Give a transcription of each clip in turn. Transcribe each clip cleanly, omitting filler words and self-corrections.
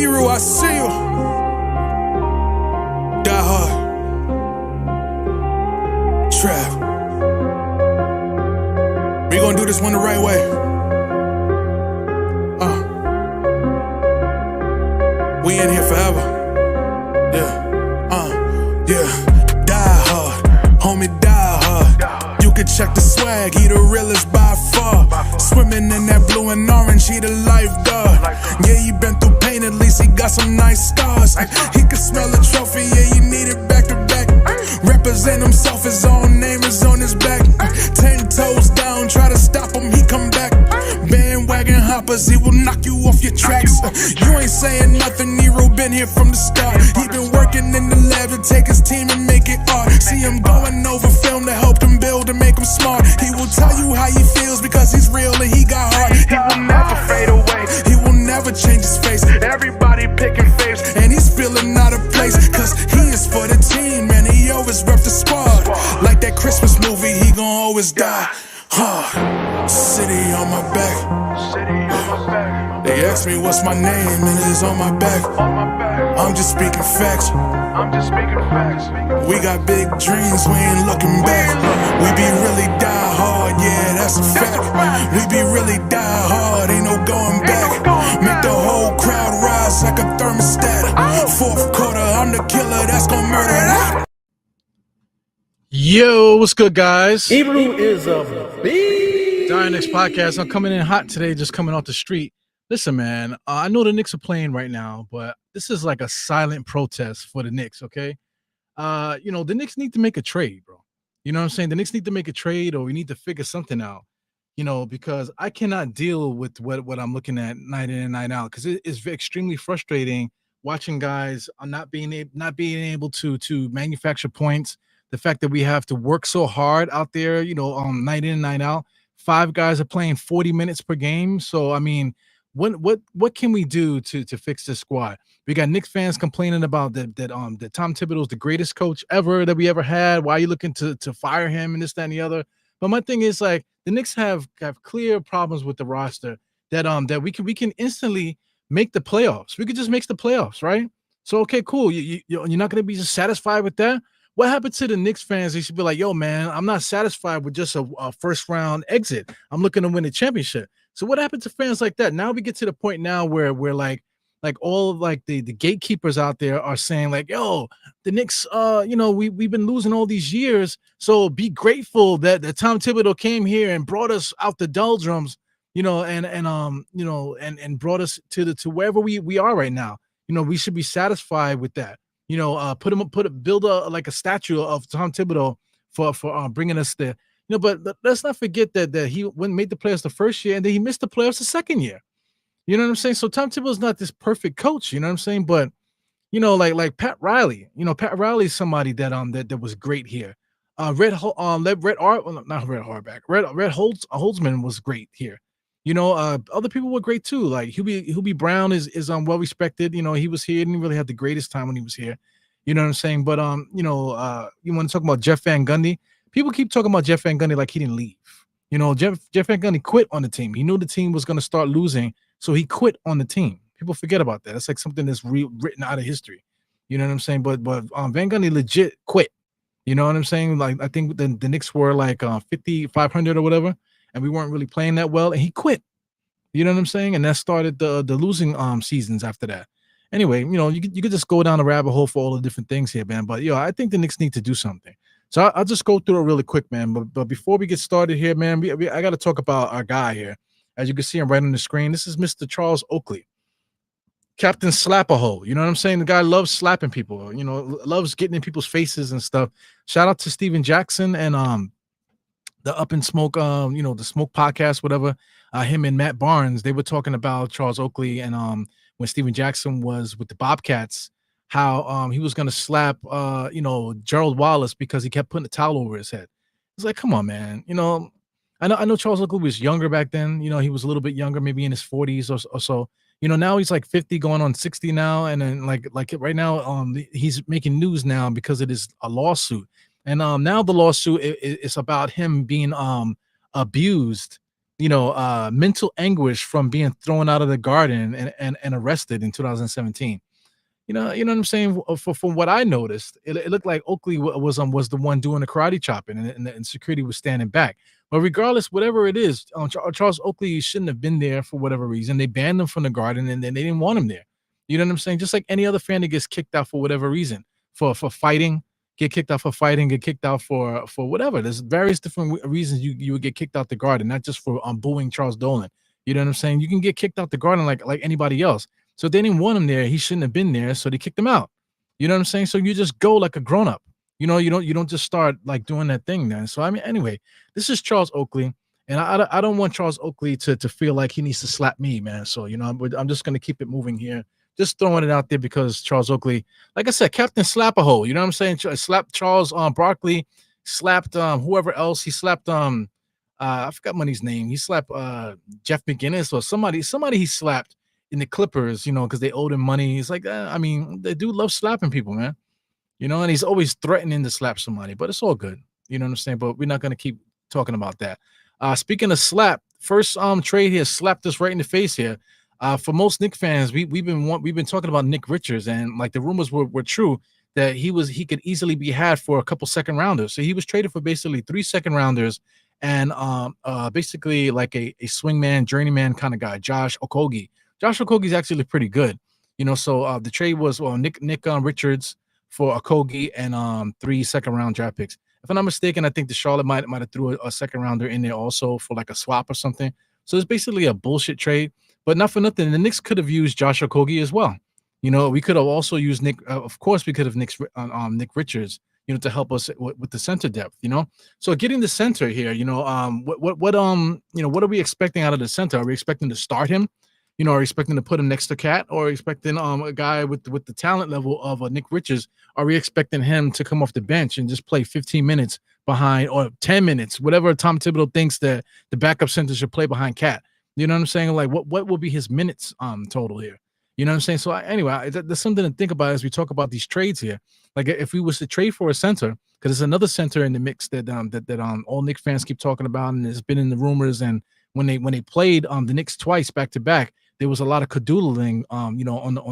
Hero, I see you. Die hard. Trav. We gonna do this one the right way. We in here forever. Yeah. Die hard. Homie, die hard. You can check the swag, he the realest by far. Swimming in that blue and orange, he the lifeguard. Yeah, he been through pain, at least he got some nice scars. He can smell the trophy, yeah, he need it back to back. Represent himself, his own name is on his back. 10 toes down, try to stop him, he come back. Bandwagon hoppers, he will knock you off your tracks. You ain't saying nothing, Nero been here from the start. He been working in the lab to take his team and make it art. See him going over film to help him build and make him smart. He will tell you how he feels because he's real and he got heart. He will never fade away, he will never change his face. Everybody picking faves and he's feeling out of place. Cause he is for the team and he always rep the squad. Like that Christmas movie, he gon' always die hard. City on my back. They ask me what's my name and it is on my back. I'm just speaking facts. We got big dreams, we ain't looking back. We be really die hard, yeah, that's a fact. We be really die hard, ain't no going back. Make the whole crowd rise like a thermostat. Fourth quarter, I'm the killer that's gonna murder that. Yo, what's good, guys? Hebrew is a beast. Knicks podcast. I'm coming in hot today, just coming off the street. Listen, man, I know the Knicks are playing right now, but this is like a silent protest for the Knicks, okay? The Knicks need to make a trade, bro. You know what I'm saying? The Knicks need to make a trade, or we need to figure something out, because I cannot deal with what I'm looking at night in and night out, because it is extremely frustrating watching guys not being able to manufacture points. The fact that we have to work so hard out there, night in, night out. 5 guys are playing 40 minutes per game. So, I mean, what can we do to fix this squad? We got Knicks fans complaining about that Tom Thibodeau's the greatest coach ever that we ever had. Why are you looking to fire him and this, that, and the other? But my thing is, like, the Knicks have clear problems with the roster that we can instantly make the playoffs. We could just make the playoffs, right? So, okay, cool. You're not going to be just satisfied with that? What happened to the Knicks fans? They should be like, yo, man, I'm not satisfied with just a first round exit. I'm looking to win a championship. So what happened to fans like that? Now we get to the point now where we're like all of like the gatekeepers out there are saying like, yo, the Knicks, we've been losing all these years. So be grateful that Tom Thibodeau came here and brought us out the doldrums, and brought us to wherever we are right now. We should be satisfied with that. Build a statue of Tom Thibodeau for bringing us there. But let's not forget that he made the playoffs the first year and then he missed the playoffs the second year. You know what I'm saying? So Tom Thibodeau's not this perfect coach. You know what I'm saying? But like Pat Riley. Pat Riley is somebody that was great here. Red Holtzman was great here. Other people were great too. Like Hubie Brown is well respected. He was here, didn't really have the greatest time when he was here. You know what I'm saying? But you want to talk about Jeff Van Gundy? People keep talking about Jeff Van Gundy like he didn't leave. Jeff Van Gundy quit on the team. He knew the team was going to start losing, so he quit on the team. People forget about that. It's like something that's written out of history. You know what I'm saying? But Van Gundy legit quit. You know what I'm saying? Like I think the Knicks were like 5,500 or whatever. And we weren't really playing that well, and he quit. You know what I'm saying? And that started the losing seasons after that. Anyway, you could just go down a rabbit hole for all the different things here, man. But I think the Knicks need to do something. So I'll just go through it really quick, man. But before we get started here, man, I got to talk about our guy here. As you can see him right on the screen, this is Mr. Charles Oakley, Captain Slap-a-hole. You know what I'm saying? The guy loves slapping people. Loves getting in people's faces and stuff. Shout out to Steven Jackson and the Up in Smoke, the Smoke podcast, whatever. Him and Matt Barnes, they were talking about Charles Oakley and when Steven Jackson was with the Bobcats, how he was gonna slap Gerald Wallace because he kept putting a towel over his head. It's like, come on, man. I know Charles Oakley was younger back then. He was a little bit younger, maybe in his 40s or so. Now he's like 50 going on 60 now, and then like right now he's making news now because it is a lawsuit. And now the lawsuit is about him being abused, mental anguish from being thrown out of the garden and arrested in 2017. You know what I'm saying. From what I noticed, it looked like Oakley was the one doing the karate chopping, and security was standing back. But regardless, whatever it is, Charles Oakley shouldn't have been there for whatever reason. They banned him from the garden, and then they didn't want him there. You know what I'm saying? Just like any other fan that gets kicked out for whatever reason, for fighting, get kicked out for fighting, get kicked out for whatever. There's various different reasons you would get kicked out the garden, not just for booing Charles Dolan. You know what I'm saying? You can get kicked out the garden like anybody else. So they didn't want him there. He shouldn't have been there. So they kicked him out. You know what I'm saying? So you just go like a grown up. You don't just start like doing that thing then. So I mean, anyway, this is Charles Oakley, and I don't want Charles Oakley to feel like he needs to slap me, man. So I'm just gonna keep it moving here. Just throwing it out there because Charles Oakley, like I said, Captain Slap-a-hole. You know what I'm saying? Slapped Charles Barkley, slapped whoever else. He slapped I forgot money's name. He slapped Jeff McGinnis or somebody he slapped in the Clippers, because they owed him money. He's like, I mean, the dude loves slapping people, man. And he's always threatening to slap somebody, but it's all good. You know what I'm saying? But we're not going to keep talking about that. Speaking of slap, first trade here slapped us right in the face here. For most Knicks fans, we've been talking about Nick Richards, and like the rumors were true that he could easily be had for a couple second rounders. So he was traded for basically 3 second rounders and basically like a swingman, journeyman kind of guy, Josh Okogie. Josh Okogie's actually pretty good, So the trade was Nick Richards for Okogie and 3 second round draft picks. If I'm not mistaken, I think the Charlotte might have threw a second rounder in there also for like a swap or something. So it's basically a bullshit trade, but not for nothing. The Knicks could have used Josh Okogie as well. We could have also used Nick. Of course, we could have Nick Richards, to help us with the center depth. So getting the center here, what are we expecting out of the center? Are we expecting to start him? Are we expecting to put him next to Cat, or are we expecting a guy with the talent level of Nick Richards? Are we expecting him to come off the bench and just play 15 minutes behind, or 10 minutes, whatever Tom Thibodeau thinks that the backup center should play behind Cat? You know what I'm saying? Like what will be his minutes total here? You know what I'm saying? So anyway, there's something to think about as we talk about these trades here. Like if we was to trade for a center, because there's another center in the mix that all Knicks fans keep talking about, and it's been in the rumors. And when they played the Knicks twice back to back, there was a lot of cadoodling, on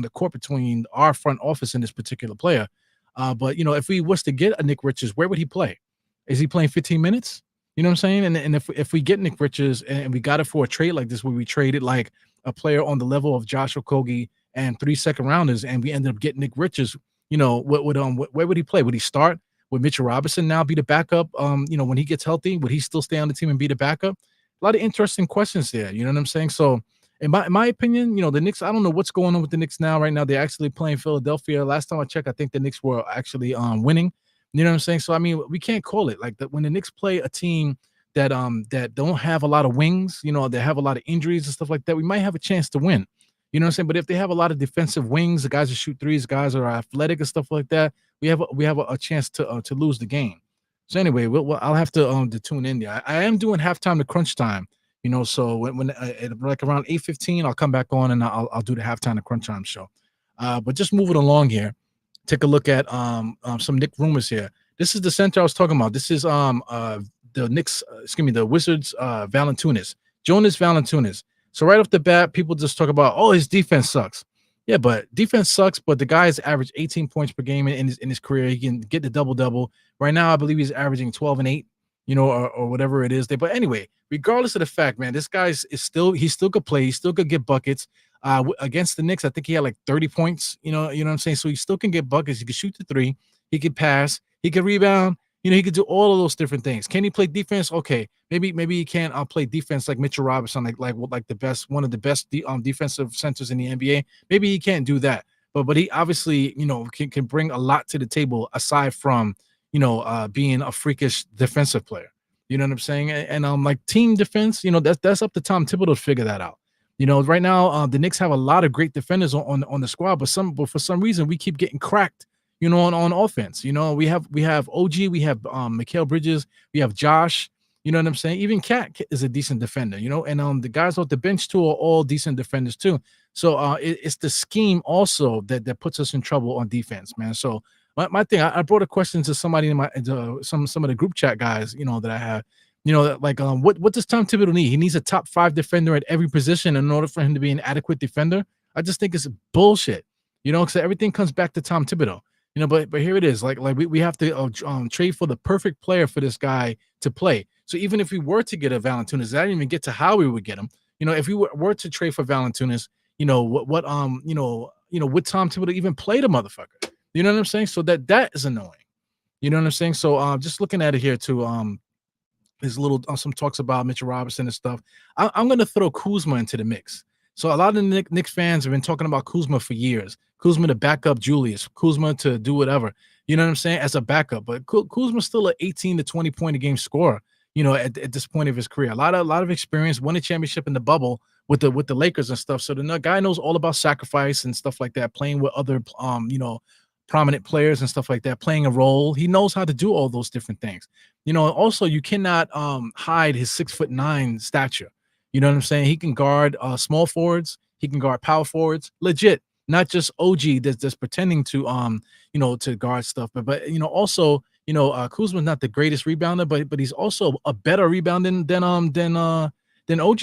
the court between our front office and this particular player. But if we was to get a Nick Richards, where would he play? Is he playing 15 minutes? You know what I'm saying? And if we get Nick Richards and we got it for a trade like this, where we traded like a player on the level of Josh Okogie and 3 second rounders, and we ended up getting Nick Richards, where would he play? Would he start? Would Mitchell Robinson now be the backup? When he gets healthy, would he still stay on the team and be the backup? A lot of interesting questions there. You know what I'm saying? So in my opinion, the Knicks, I don't know what's going on with the Knicks now. Right now, they're actually playing Philadelphia. Last time I checked, I think the Knicks were actually winning. You know what I'm saying? So I mean, we can't call it like that when the Knicks play a team that don't have a lot of wings, they have a lot of injuries and stuff like that. We might have a chance to win. You know what I'm saying? But if they have a lot of defensive wings, the guys who shoot threes, guys are athletic and stuff like that, we have a chance to lose the game. So anyway, I'll have to tune in there. I am doing halftime to crunch time. So when like around 8:15, I'll come back on and I'll do the halftime to crunch time show. But just moving along here, take a look at some Knicks rumors here. This is the center I was talking about. This is the Knicks, the Wizards, Valanciunas, Jonas Valanciunas. So right off the bat, people just talk about, his defense sucks. Yeah, but defense sucks. But the guy has averaged 18 points per game in his career. He can get the double. Right now, I believe he's averaging 12 and 8. Or whatever it is. But anyway, regardless of the fact, man, this guy he still could play. He still could get buckets. Against the Knicks, I think he had like 30 points. You know what I'm saying? So he still can get buckets. He can shoot the 3. He could pass. He could rebound. He could do all of those different things. Can he play defense? Okay, maybe he can't play defense like Mitchell Robinson, like one of the best defensive centers in the NBA. Maybe he can't do that. But he obviously can bring a lot to the table aside from being a freakish defensive player. You know what I'm saying? And like team defense, that's up to Tom Thibodeau to figure that out. Right now the Knicks have a lot of great defenders on the squad, but for some reason we keep getting cracked. On offense. We have OG, we have Mikal Bridges, we have Josh. You know what I'm saying? Even Cat is a decent defender. And the guys off the bench too are all decent defenders too. So it's the scheme also that puts us in trouble on defense, man. So my thing, I brought a question to somebody in some of the group chat guys, that I have. You know, like what does Tom Thibodeau need? He needs a top 5 defender at every position in order for him to be an adequate defender. I just think it's bullshit. You know, because everything comes back to Tom Thibodeau. You know, but here it is. Like we have to trade for the perfect player for this guy to play. So even if we were to get a Valanciunas, I didn't even get to how we would get him. You know, if we were to trade for Valanciunas, you know would Tom Thibodeau even play the motherfucker? You know what I'm saying? So that is annoying. You know what I'm saying? So just looking at it here too. There's little some talks about Mitchell Robinson and stuff. I'm going to throw Kuzma into the mix. So a lot of the Knicks fans have been talking about Kuzma for years. Kuzma to back up Julius, Kuzma to do whatever. You know what I'm saying? As a backup, but Kuzma's still an 18 to 20 point a game scorer. You know, at this point of his career, a lot of experience, won a championship in the bubble with the Lakers and stuff. So the guy knows all about sacrifice and stuff like that, playing with other prominent players and stuff like that, playing a role. He knows how to do all those different things. You know, also you cannot hide his 6'9" stature. You know what I'm saying? He can guard small forwards, he can guard power forwards, legit, not just OG that's pretending to to guard stuff, but also Kuzma's not the greatest rebounder, but he's also a better rebounder than OG.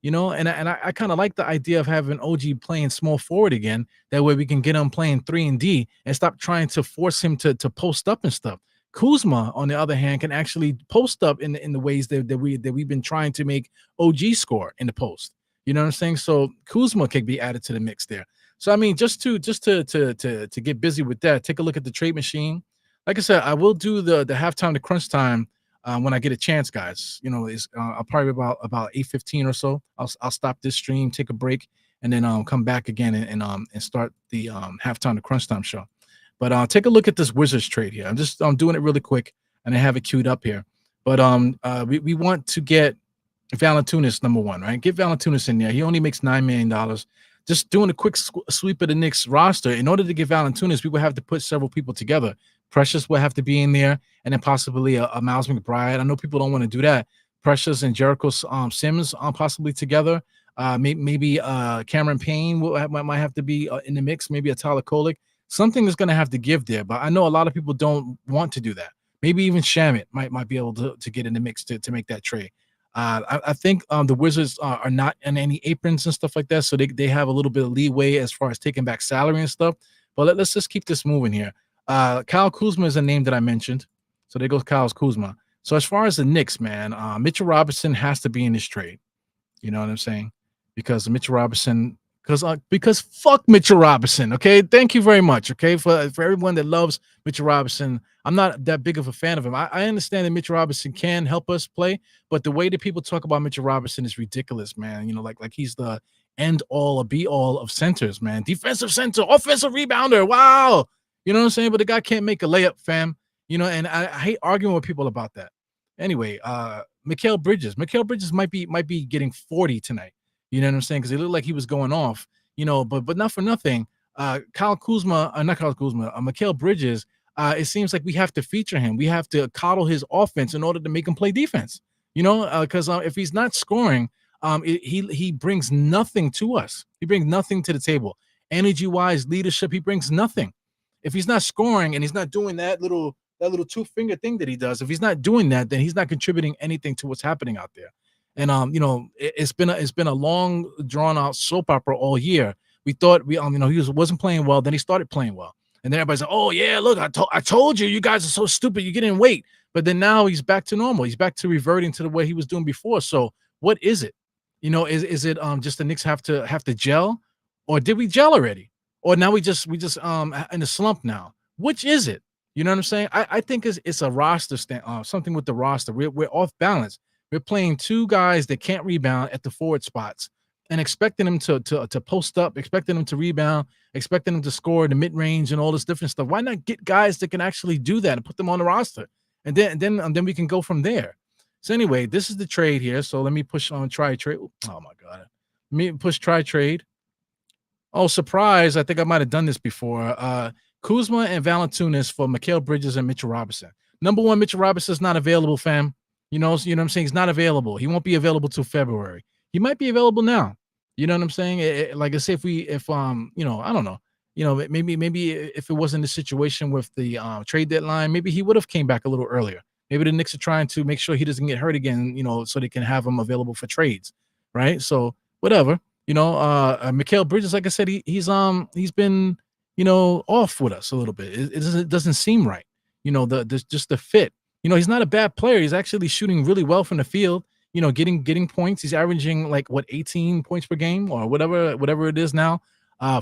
You know, and I kind of like the idea of having OG playing small forward again. That way we can get him playing 3 and D and stop trying to force him to post up and stuff. Kuzma, on the other hand, can actually post up in the ways that we've been trying to make OG score in the post. You know what I'm saying? So Kuzma could be added to the mix there. So I mean, just to get busy with that, take a look at the trade machine. Like I said, I will do the halftime to crunch time when I get a chance, guys. You know, I'll probably about 8:15 or so. I'll stop this stream, take a break, and then come back again and start the halftime to crunch time show. But take a look at this Wizards trade here. I'm doing it really quick, and I have it queued up here. But we want to get Valanciunas number 1, right? Get Valanciunas in there. He only makes $9 million. Just doing a quick sweep of the Knicks roster. In order to get Valanciunas, we would have to put several people together. Precious will have to be in there, and then possibly a Miles McBride. I know people don't want to do that. Precious and Jericho Sims possibly together. Maybe Cameron Payne might have to be in the mix. Maybe a Tyler Kolek. Something is going to have to give there, but I know a lot of people don't want to do that. Maybe even Shamit might be able to get in the mix to make that trade. I think the Wizards are not in any aprons and stuff like that, so they have a little bit of leeway as far as taking back salary and stuff. But let's just keep this moving here. Kyle Kuzma is a name that I mentioned, so there goes Kyle Kuzma. So as far as the Knicks, man, Mitchell Robinson has to be in this trade. You know what I'm saying? Because Mitchell Robinson, because fuck Mitchell Robinson. Okay, thank you very much. Okay, for everyone that loves Mitchell Robinson, I'm not that big of a fan of him. I understand that Mitchell Robinson can help us play, but the way that people talk about Mitchell Robinson is ridiculous, man. You know, like he's the end all or be all of centers, man. Defensive center, offensive rebounder. Wow. You know what I'm saying? But the guy can't make a layup, fam. You know, and I hate arguing with people about that. Anyway, Mikal Bridges might be getting 40 tonight. You know what I'm saying? Because it looked like he was going off. You know, but not for nothing. Mikal Bridges. It seems like we have to feature him. We have to coddle his offense in order to make him play defense. You know, because if he's not scoring, he brings nothing to us. He brings nothing to the table. Energy-wise, leadership, he brings nothing. If he's not scoring and he's not doing that little 2-finger thing that he does, if he's not doing that, then he's not contributing anything to what's happening out there. And you know, it's been a long drawn out soap opera all year. We thought he wasn't playing well, then he started playing well. And then everybody's like, "Oh yeah, look, I told you guys are so stupid. You didn't wait." But then now he's back to normal. He's back to reverting to the way he was doing before. So what is it? You know, is it just the Knicks have to gel, or did we gel already? Or now we just in a slump now. Which is it? You know what I'm saying? I think it's a roster something with the roster. We're off balance. We're playing 2 guys that can't rebound at the forward spots and expecting them to post up, expecting them to rebound, expecting them to score in the mid range and all this different stuff. Why not get guys that can actually do that and put them on the roster, and then we can go from there. So anyway, this is the trade here. So let me push on try trade. Oh my god, let me push try trade. Oh, surprise. I think I might have done this before. Kuzma and Valanciunas for Mikal Bridges and Mitchell Robinson. Number 1, Mitchell Robinson is not available, fam. You know what I'm saying? He's not available. He won't be available till February. He might be available now. You know what I'm saying? Like I say, if I don't know. You know, maybe if it wasn't the situation with the trade deadline, maybe he would have came back a little earlier. Maybe the Knicks are trying to make sure he doesn't get hurt again, so they can have him available for trades, right? So whatever, Mikal Bridges, like I said, he's been off with us a little bit. It doesn't seem right, just the fit. He's not a bad player. He's actually shooting really well from the field. Getting points. He's averaging like 18 points per game or whatever it is now.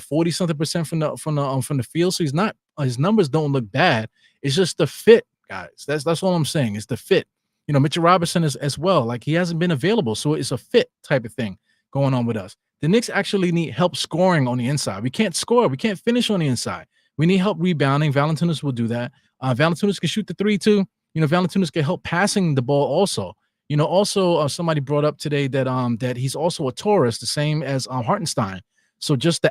40 something percent from the field. So he's not, his numbers don't look bad. It's just the fit, guys. That's all I'm saying. It's the fit. Mitchell Robinson is as well. Like, he hasn't been available, so it's a fit type of thing going on with us. The Knicks actually need help scoring on the inside. We can't score. We can't finish on the inside. We need help rebounding. Valanciunas will do that. Valanciunas can shoot the three too. Valanciunas can help passing the ball also. Somebody brought up today that he's also a Taurus, the same as Hartenstein. So just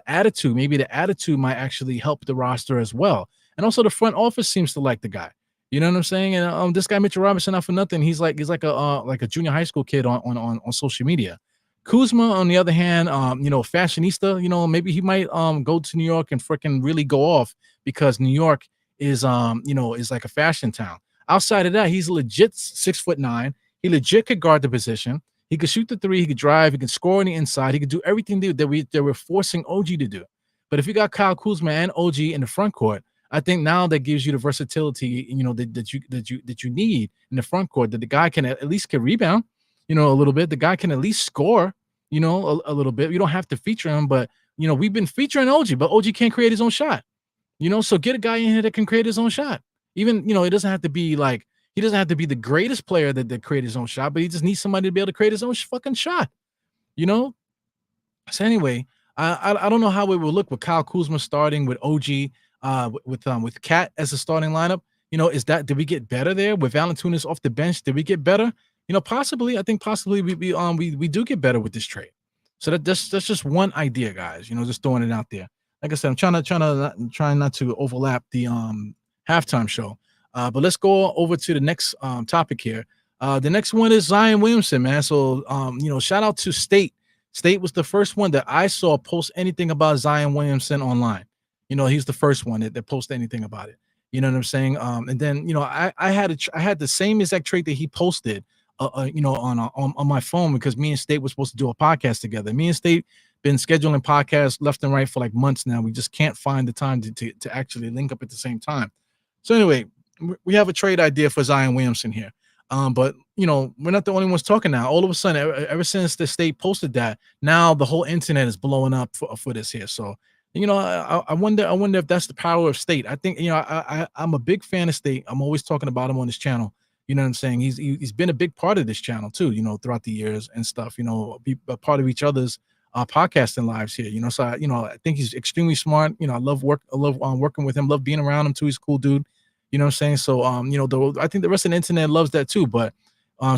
maybe the attitude might actually help the roster as well. And also the front office seems to like the guy. You know what I'm saying? And this guy Mitchell Robinson, not for nothing, he's like a junior high school kid on social media. Kuzma, on the other hand, fashionista, maybe he might go to New York and freaking really go off, because New York is is like a fashion town. Outside of that, he's legit 6'9". He legit could guard the position. He could shoot the three. He could drive. He could score on the inside. He could do everything that we're forcing OG to do. But if you got Kyle Kuzma and OG in the front court, I think now that gives you the versatility, that you need in the front court. That the guy can at least rebound, a little bit. The guy can at least score, a little bit. You don't have to feature him, but we've been featuring OG, but OG can't create his own shot. So get a guy in here that can create his own shot. Even it doesn't have to be like. He doesn't have to be the greatest player that create his own shot, but he just needs somebody to be able to create his own fucking shot, So anyway, I don't know how it will look with Kyle Kuzma starting, with OG, with Cat as a starting lineup. Did we get better there with Valanciunas off the bench? Did we get better? Possibly. I think possibly we do get better with this trade. So that's just one idea, guys. Just throwing it out there. Like I said, I'm trying not to overlap the halftime show. But let's go over to the next topic here. The next one is Zion Williamson, man. So, shout out to State. State was the first one that I saw post anything about Zion Williamson online. He's the first one that posted anything about it. You know what I'm saying? And then, I had the same exact trait that he posted, on my phone, because me and State were supposed to do a podcast together. Me and State been scheduling podcasts left and right for like months now. We just can't find the time to actually link up at the same time. So anyway, we have a trade idea for Zion Williamson here. But we're not the only ones talking now. All of a sudden, ever since the State posted that, now the whole internet is blowing up for this here. So, I wonder if that's the power of State. I think, I'm a big fan of State. I'm always talking about him on this channel. You know what I'm saying? He's been a big part of this channel too, throughout the years and stuff, be a part of each other's podcasting lives here, so I think he's extremely smart. I love working with him, love being around him too. He's a cool dude. You know what I'm saying? So, I think the rest of the internet loves that too. But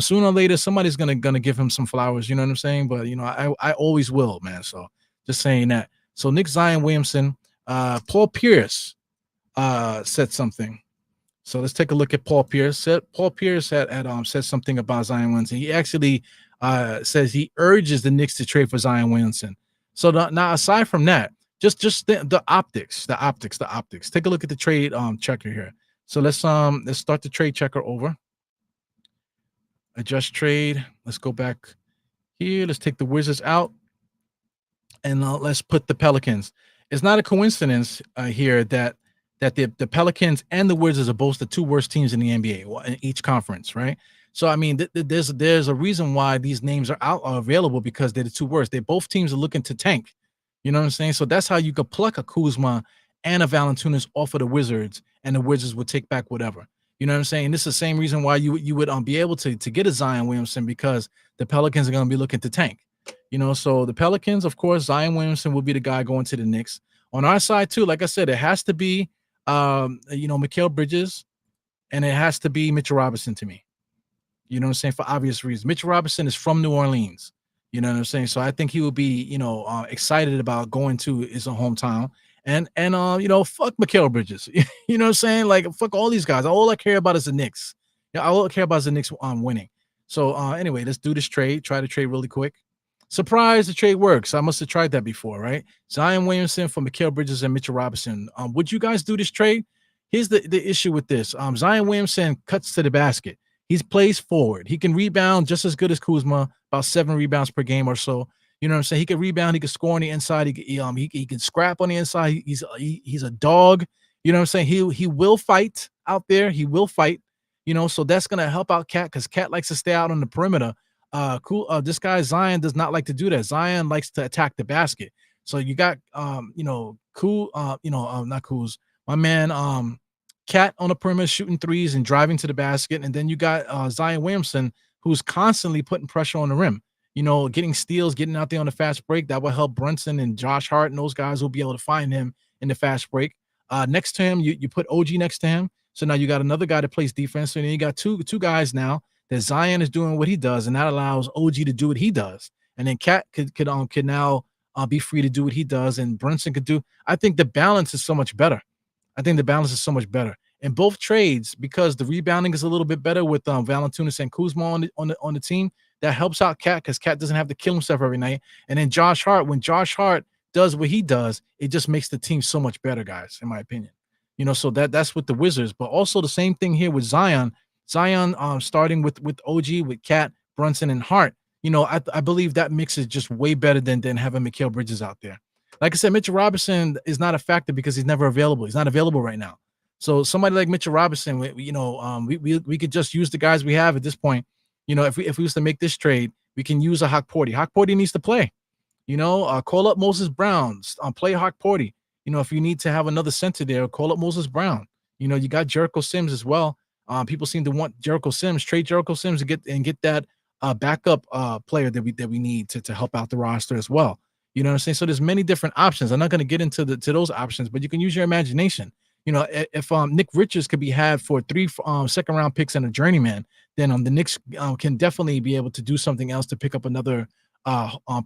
sooner or later, somebody's gonna give him some flowers. You know what I'm saying? But I always will, man. So just saying that. So Nick Zion Williamson, Paul Pierce said something. So let's take a look at Paul Pierce. Paul Pierce had said something about Zion Williamson. He actually says he urges the Knicks to trade for Zion Williamson. So now, aside from that, just the optics. Take a look at the trade checker here. So let's start the trade checker over. Adjust trade. Let's go back here. Let's take the Wizards out, and let's put the Pelicans. It's not a coincidence here that the Pelicans and the Wizards are both the two worst teams in the NBA in each conference, right? So I mean, there's a reason why these names are available, because they're the two worst. Both teams are looking to tank. You know what I'm saying? So that's how you could pluck a Kuzma and a Valanciunas off of the Wizards, and the Wizards would take back whatever. You know what I'm saying? This is the same reason why you would be able to get a Zion Williamson, because the Pelicans are going to be looking to tank. So the Pelicans, of course, Zion Williamson will be the guy going to the Knicks. On our side too, like I said, it has to be Mikal Bridges, and it has to be Mitchell Robinson to me. You know what I'm saying? For obvious reasons. Mitchell Robinson is from New Orleans. You know what I'm saying? So I think he will be, excited about going to his hometown. And fuck Mikal Bridges. You know what I'm saying? Like, fuck all these guys. All I care about is the Knicks. All I care about is the Knicks winning. So anyway, let's do this trade. Try to trade really quick. Surprise, the trade works. I must have tried that before, right? Zion Williamson for Mikal Bridges and Mitchell Robinson. Would you guys do this trade? Here's the issue with this. Zion Williamson cuts to the basket. He plays forward. He can rebound just as good as Kuzma, about 7 rebounds per game or so. You know what I'm saying? He can rebound. He can score on the inside. He can scrap on the inside. He's a dog. You know what I'm saying? He will fight out there. He will fight. You know, so that's gonna help out Cat because Cat likes to stay out on the perimeter. This guy Zion does not like to do that. Zion likes to attack the basket. So you got not Kuz, my man Cat on the perimeter shooting threes and driving to the basket, and then you got Zion Williamson who's constantly putting pressure on the rim. You know, getting steals, getting out there on the fast break. That will help Brunson and Josh Hart, and those guys will be able to find him in the fast break. Next to him, you put OG next to him. So now you got another guy that plays defense. And then you got two guys now that Zion is doing what he does, and that allows OG to do what he does. And then Cat could now be free to do what he does, and Brunson could do. I think the balance is so much better. In both trades, because the rebounding is a little bit better with Valanciunas and Kuzma on the team, that helps out Cat because Cat doesn't have to kill himself every night. And then Josh Hart, when Josh Hart does what he does, it just makes the team so much better, guys, in my opinion. You know, so that's with the Wizards, but also the same thing here with Zion. Zion starting with OG, with Cat, Brunson, and Hart. You know, I believe that mix is just way better than having Mikal Bridges out there. Like I said, Mitchell Robinson is not a factor because he's never available. He's not available right now. So somebody like Mitchell Robinson, we could just use the guys we have at this point. You know, if we was to make this trade, we can use a Hawk Porty. Hawk Porty needs to play. You know, call up Moses Brown, play Hawk Porty. You know, if you need to have another center there, call up Moses Brown. You know, you got Jericho Sims as well. People seem to want Jericho Sims, trade Jericho Sims to get that backup player that we need to help out the roster as well. You know what I'm saying? So there's many different options. I'm not going to get into those options, but you can use your imagination. You know, if Nick Richards could be had for 3 second round picks and a journeyman, then the Knicks can definitely be able to do something else to pick up another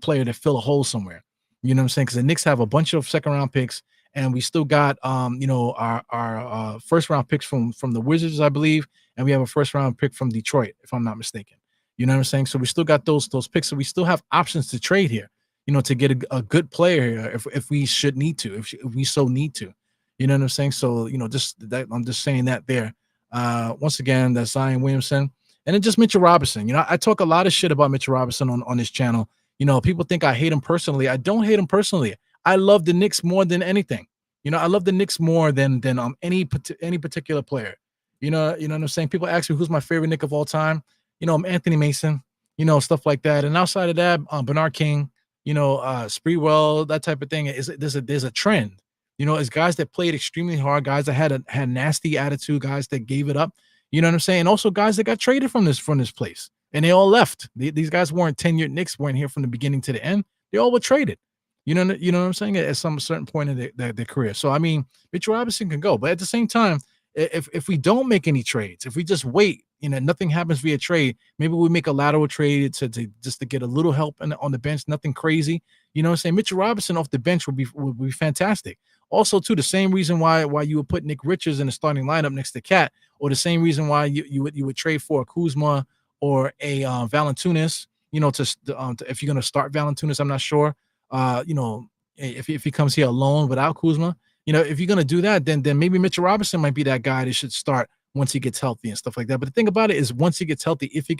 player to fill a hole somewhere. You know what I'm saying? Because the Knicks have a bunch of second round picks, and we still got our first round picks from the Wizards, I believe, and we have a first round pick from Detroit, if I'm not mistaken. You know what I'm saying? So we still got those picks, so we still have options to trade here. You know, to get a good player here if we should need to, if we so need to. You know what I'm saying? So, you know, I'm just saying that there. Once again, that's Zion Williamson. And then just Mitchell Robinson. You know, I talk a lot of shit about Mitchell Robinson on this channel. You know, people think I hate him personally. I don't hate him personally. I love the Knicks more than anything. You know, I love the Knicks more than any particular player. You know what I'm saying? People ask me who's my favorite Knick of all time. You know, I'm Anthony Mason, you know, stuff like that. And outside of that, Bernard King, you know, Spreewell, that type of thing. There's a trend. You know, it's guys that played extremely hard, guys that had nasty attitude, guys that gave it up. You know what I'm saying? And also guys that got traded from this place, and they all left. These guys weren't tenured Knicks, weren't here from the beginning to the end. They all were traded. You know what I'm saying? At some certain point in their career. So I mean, Mitchell Robinson can go, but at the same time, if we don't make any trades, if we just wait, you know, nothing happens via trade, maybe we make a lateral trade to just to get a little help on the bench, nothing crazy. You know what I'm saying? Mitchell Robinson off the bench would be fantastic. Also, too, the same reason why you would put Nick Richards in the starting lineup next to Cat, or the same reason why you would trade for a Kuzma or a Valanciunas, you know, if you're going to start Valanciunas, I'm not sure. You know, if he comes here alone without Kuzma, you know, if you're going to do that, then maybe Mitchell Robinson might be that guy that should start once he gets healthy and stuff like that. But the thing about it is once he gets healthy, if he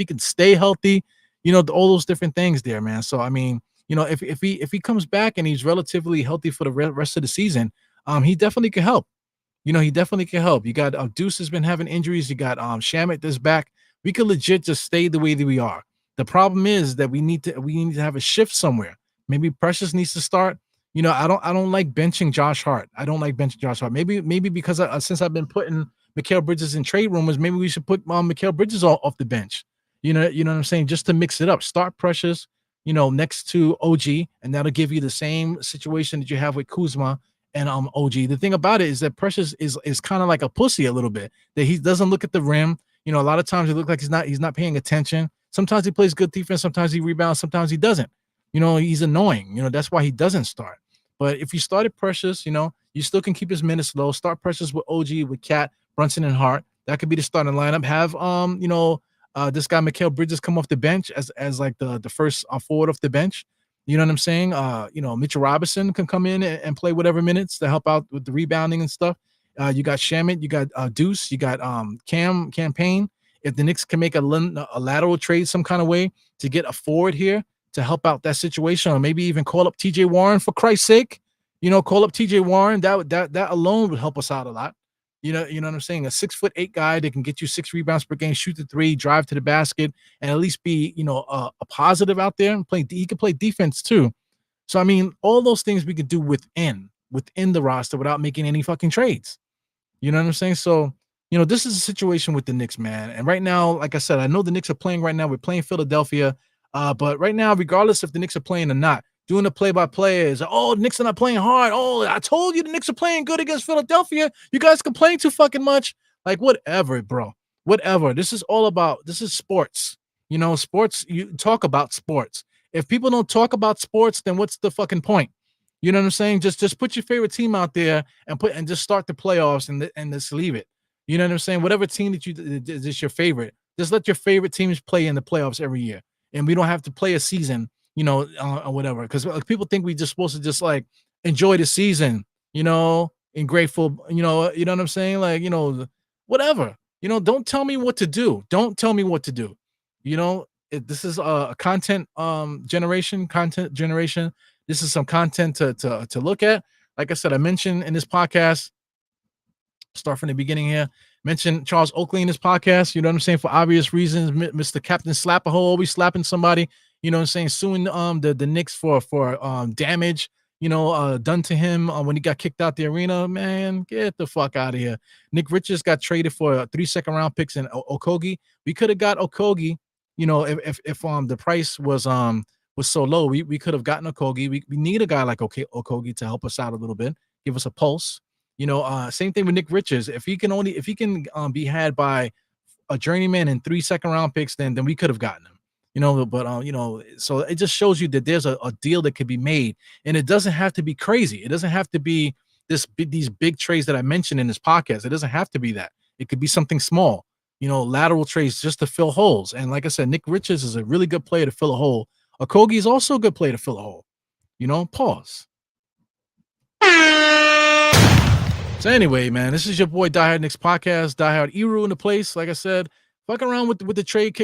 can stay healthy, you know, all those different things there, man. So, I mean, you know, if he comes back and he's relatively healthy for the rest of the season, he definitely can help. You know, he definitely can help. You got Deuce has been having injuries. You got Shamet that's back. We could legit just stay the way that we are. The problem is that we need to have a shift somewhere. Maybe Precious needs to start. You know, I don't like benching Josh Hart. Maybe because since I've been putting Mikal Bridges in trade rumors, maybe we should put Mikal Bridges off the bench. You know what I'm saying? Just to mix it up. Start Precious, you know, next to OG, and that'll give you the same situation that you have with Kuzma and OG. The thing about it is that Precious is kind of like a pussy a little bit. That he doesn't look at the rim. You know, a lot of times it looks like he's not paying attention. Sometimes he plays good defense, sometimes he rebounds, sometimes he doesn't. You know, he's annoying. You know, that's why he doesn't start. But if you started Precious, you know, you still can keep his minutes low. Start Precious with OG, with Cat, Brunson, and Hart. That could be the starting lineup. Have this guy Mikal Bridges come off the bench as like the first forward off the bench. You know what I'm saying? You know, Mitchell Robinson can come in and play whatever minutes to help out with the rebounding and stuff. You got Shamet, you got Deuce, you got Cam Payne, If the Knicks can make a lateral trade some kind of way to get a forward here to help out that situation, or maybe even call up TJ Warren for Christ's sake, call up TJ Warren. That alone would help us out a lot. You know what I'm saying? A 6'8" guy that can get you 6 rebounds per game, shoot the three, drive to the basket, and at least be, a positive out there and he can play defense too. So I mean, all those things we could do within the roster without making any fucking trades. You know what I'm saying? So, this is a situation with the Knicks, man. And right now, like I said, I know the Knicks are playing right now. We're playing Philadelphia. But right now, regardless if the Knicks are playing or not, doing the play-by-play is, the Knicks are not playing hard. Oh, I told you the Knicks are playing good against Philadelphia. You guys complain too fucking much. Like, whatever, bro. Whatever. This is sports. Sports, you talk about sports. If people don't talk about sports, then what's the fucking point? You know what I'm saying? Just put your favorite team out there and just start the playoffs and just leave it. You know what I'm saying? Whatever team that is your favorite, just let your favorite teams play in the playoffs every year. And we don't have to play a season, or whatever. Because people think we just supposed to just like enjoy the season, and grateful, you know what I'm saying? Like, whatever. Don't tell me what to do. Don't tell me what to do. This is a content generation. This is some content to look at. Like I said, I mentioned in this podcast, start from the beginning here, mention Charles Oakley in this podcast, you know what I'm saying, for obvious reasons. Mr. Captain Slap-a-hole, always slapping somebody, you know what I'm saying, suing the Knicks for damage, done to him when he got kicked out the arena. Man, get the fuck out of here. Nick Richards got traded for 3 second-round picks in Okogie. We could have got Okogie, if the price was so low. We could have gotten Okogie. We need a guy like Okogie to help us out a little bit, give us a pulse. Same thing with Nick Richards. If he can be had by a journeyman and 3 second-round picks, then we could have gotten him. But so it just shows you that there's a deal that could be made, and it doesn't have to be crazy. It doesn't have to be these big trades that I mentioned in this podcast. It doesn't have to be that. It could be something small, lateral trades just to fill holes. And like I said, Nick Richards is a really good player to fill a hole. Okogie is also a good player to fill a hole. Pause. So anyway, man, this is your boy Die Hard Knicks podcast. Die Hard Eru in the place. Like I said, fuck around with the trade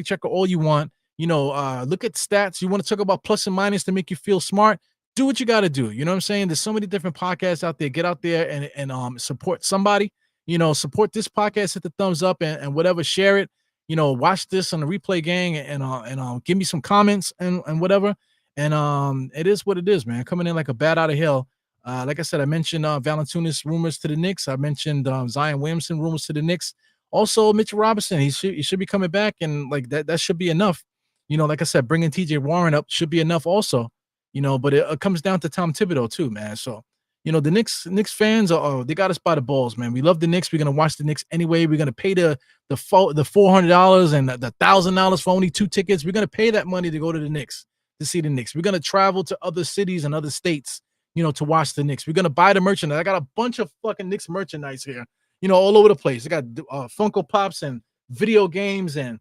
checker all you want. Look at stats. You want to talk about plus and minus to make you feel smart. Do what you got to do. You know what I'm saying? There's so many different podcasts out there. Get out there and support somebody. Support this podcast. Hit the thumbs up and whatever. Share it. Watch this on the replay gang and give me some comments and whatever. And it is what it is, man. Coming in like a bat out of hell. Like I said, I mentioned Valanciunas rumors to the Knicks. I mentioned Zion Williamson rumors to the Knicks. Also, Mitchell Robinson, he should be coming back, and like that should be enough. Like I said, bringing TJ Warren up should be enough also. But it comes down to Tom Thibodeau too, man. So, the Knicks fans they got us by the balls, man. We love the Knicks. We're gonna watch the Knicks anyway. We're gonna pay the $400 and the $1,000 for only 2 tickets. We're gonna pay that money to go to the Knicks to see the Knicks. We're gonna travel to other cities and other states, to watch the Knicks. We're going to buy the merchandise. I got a bunch of fucking Knicks merchandise here, all over the place. I got Funko Pops and video games and,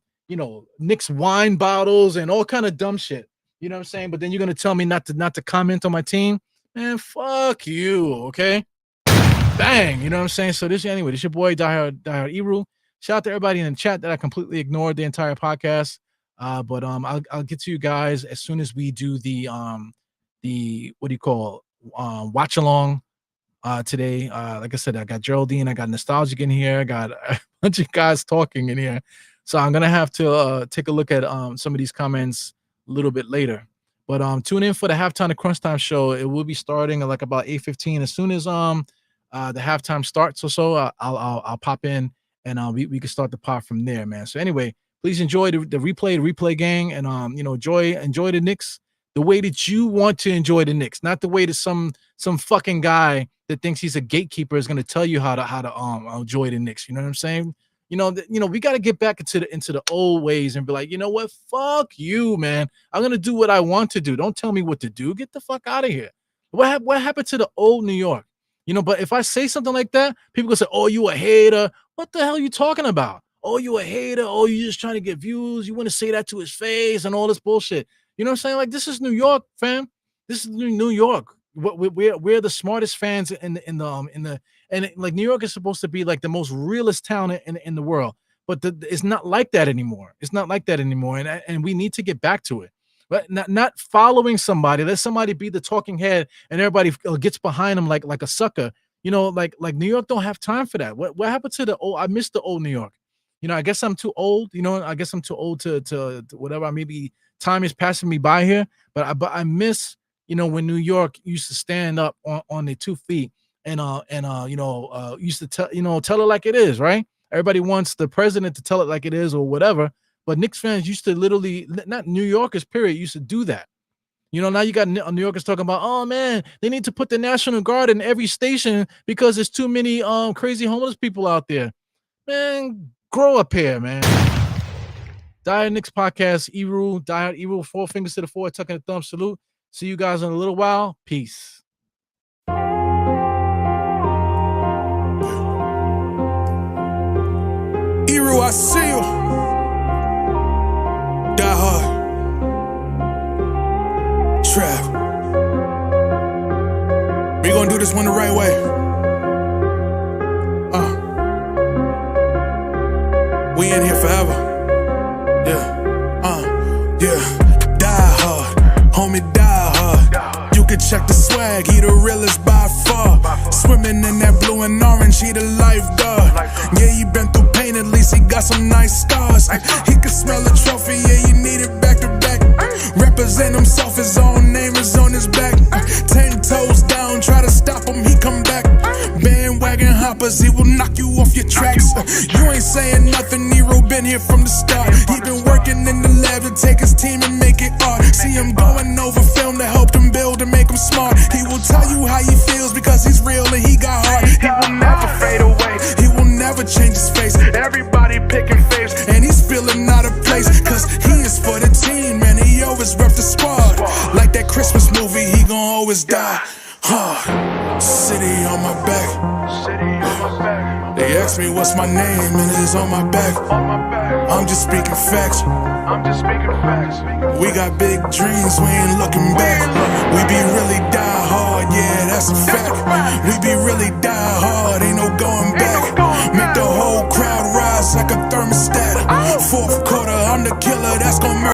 Knicks wine bottles and all kind of dumb shit. You know what I'm saying? But then you're going to tell me not to comment on my team? Man, fuck you, okay? Bang, you know what I'm saying? So this your boy, Die Hard Eru. Shout out to everybody in the chat that I completely ignored the entire podcast. But I'll get to you guys as soon as we do the what do you call watch along today. Like I said, I got Geraldine, I got Nostalgic in here, I got a bunch of guys talking in here, so I'm gonna have to take a look at some of these comments a little bit later. But tune in for the halftime of Crunch Time show. It will be starting at like about 8:15. As soon as the halftime starts or so, I'll pop in and we can start the pod from there, man. So anyway, please enjoy the replay gang, and enjoy the Knicks the way that you want to enjoy the Knicks, not the way that some fucking guy that thinks he's a gatekeeper is going to tell you how to enjoy the Knicks. You know what I'm saying? We got to get back into the old ways and be like, you know what? Fuck you, man. I'm going to do what I want to do. Don't tell me what to do. Get the fuck out of here. What happened to the old New York? But if I say something like that, people gonna say, oh, you a hater. What the hell are you talking about? Oh, you a hater. Oh, you just trying to get views. You want to say that to his face and all this bullshit. You know what I'm saying? Like, this is New York, fam. This is New York. We're the smartest fans in the and like New York is supposed to be like the most realest town in the world. but it's not like that anymore. It's not like that anymore, and we need to get back to it. But not following somebody. Let somebody be the talking head, and everybody gets behind them like a sucker. You know, like New York don't have time for that. What happened to the old? I miss the old New York. You know, I guess I'm too old. You know, I guess I'm too old to whatever. Maybe time is passing me by here, but I miss, you know, when New York used to stand up on their 2 feet and used to tell it like it is, right? Everybody wants the president to tell it like it is or whatever, but Knicks fans used to literally, not New Yorkers, period, used to do that. You know, now you got New Yorkers talking about, oh man, they need to put the National Guard in every station because there's too many crazy homeless people out there. Man, grow up here, man. Diehard Knicks podcast, E-Rule, Diehard E-Rule, 4 fingers to the 4, tucking the thumb, salute. See you guys in a little while. Peace. E-Rule, I see you. Diehard. Trap. We gonna do this one the right way. We in here forever. Yeah. Die hard, homie, die hard. You can check the swag, he the realest by far. Swimming in that blue and orange, he the lifeguard. Yeah, he been through pain, at least he got some nice scars. He can smell a trophy, yeah, you need it back to back. Represent himself, his own name is on his back. 10 toes down, try to stop him, he come back. Bandwagon hoppers, he will knock you off your tracks. You ain't saying nothing, Nero been here from the start. He been working in the lab to take his team and make it art. See him going over film to help him build and make him smart. He will tell you how he feels because he's real and he got heart. He will never fade away, he will never change his face. Everybody picking faves, and he's feeling out of place. Cause he is for the team, man, he always rep the squad. Like that Christmas movie, he gon' always die hard. City on my back. They ask me what's my name, and it is on my back. I'm just speaking facts. We got big dreams, we ain't looking back. We be really die hard, yeah, that's a fact. We be really die hard, ain't no going back. Make the whole crowd rise like a thermostat. Fourth quarter, I'm the killer, that's gon' murder.